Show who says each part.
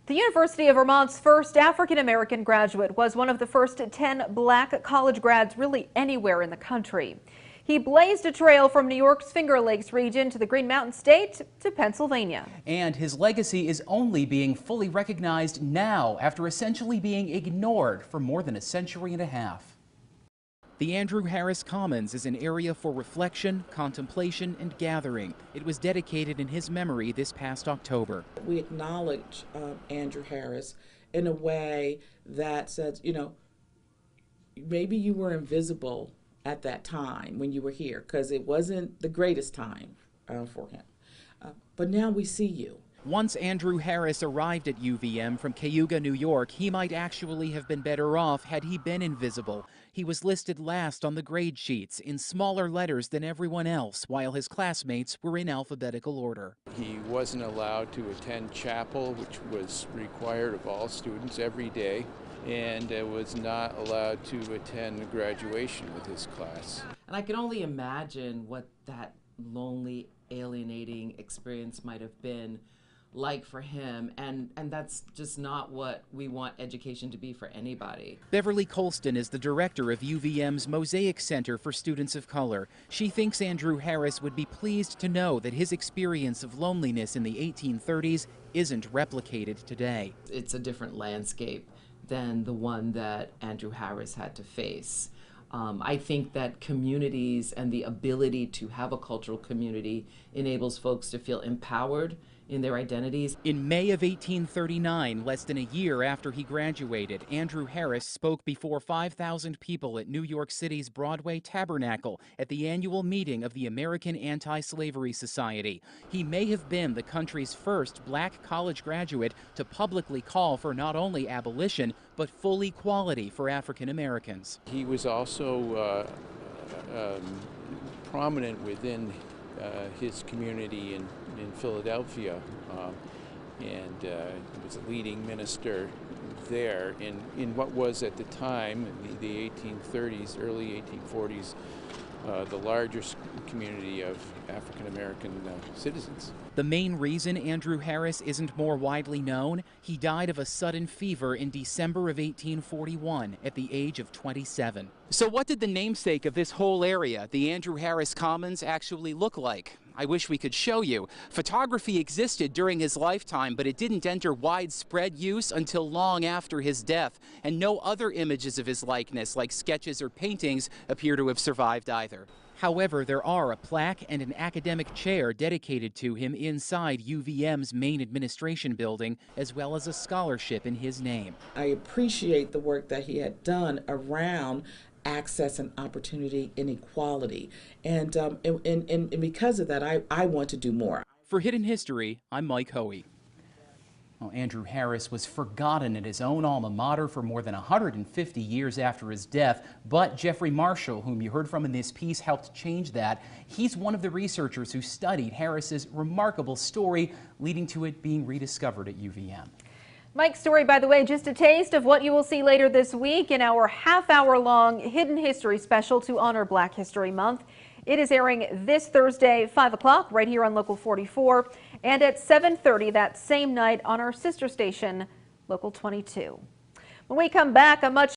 Speaker 1: The University of Vermont's first African-American graduate was one of the first 10 black college grads really anywhere in the country. He blazed a trail from New York's Finger Lakes region to the Green Mountain State to Pennsylvania.
Speaker 2: And his legacy is only being fully recognized now after essentially being ignored for more than a century and a half. The Andrew Harris Commons is an area for reflection, contemplation, and gathering. It was dedicated in his memory this past October.
Speaker 3: We acknowledge Andrew Harris in a way that says, maybe you were invisible at that time when you were here, because it wasn't the greatest time for him. But now we see you.
Speaker 2: Once Andrew Harris arrived at UVM from Cayuga, New York, he might actually have been better off had he been invisible. He was listed last on the grade sheets in smaller letters than everyone else, while his classmates were in alphabetical order.
Speaker 4: He wasn't allowed to attend chapel, which was required of all students every day, and was not allowed to attend graduation with his class.
Speaker 5: And I can only imagine what that lonely, alienating experience might have been like for him, and that's just not what we want education to be for anybody.
Speaker 2: Beverly Colston is the director of UVM's Mosaic Center for Students of Color. She thinks Andrew Harris would be pleased to know that his experience of loneliness in the 1830s isn't replicated today.
Speaker 5: It's a different landscape than the one that Andrew Harris had to face. I think that communities and the ability to have a cultural community enables folks to feel empowered in their identities.
Speaker 2: In May of 1839, less than a year after he graduated, Andrew Harris spoke before 5,000 people at New York City's Broadway Tabernacle at the annual meeting of the American Anti-Slavery Society. He may have been the country's first black college graduate to publicly call for not only abolition, but full equality for African Americans.
Speaker 4: He was also prominent within his community in Philadelphia, and was a leading minister there in what was at the time, the 1830s, early 1840s, the largest community of African American citizens.
Speaker 2: The main reason Andrew Harris isn't more widely known, he died of a sudden fever in December of 1841 at the age of 27. So what did the namesake of this whole area, the Andrew Harris Commons, actually look like? I wish we could show you. Photography existed during his lifetime, but it didn't enter widespread use until long after his death, and no other images of his likeness, like sketches or paintings, appear to have survived either. However, there are a plaque and an academic chair dedicated to him inside UVM's main administration building, as well as a scholarship in his name.
Speaker 3: I appreciate the work that he had done around access and opportunity and equality. And because of that, I want to do more.
Speaker 2: For Hidden History, I'm Mike Hoey. Well, Andrew Harris was forgotten at his own alma mater for more than 150 years after his death, but Jeffrey Marshall, whom you heard from in this piece, helped change that. He's one of the researchers who studied Harris's remarkable story, leading to it being rediscovered at UVM.
Speaker 1: Mike's story, by the way, just a taste of what you will see later this week in our half-hour-long Hidden History special to honor Black History Month. It is airing this Thursday, 5 o'clock, right here on Local 44, and at 7:30 that same night on our sister station, Local 22. When we come back, a much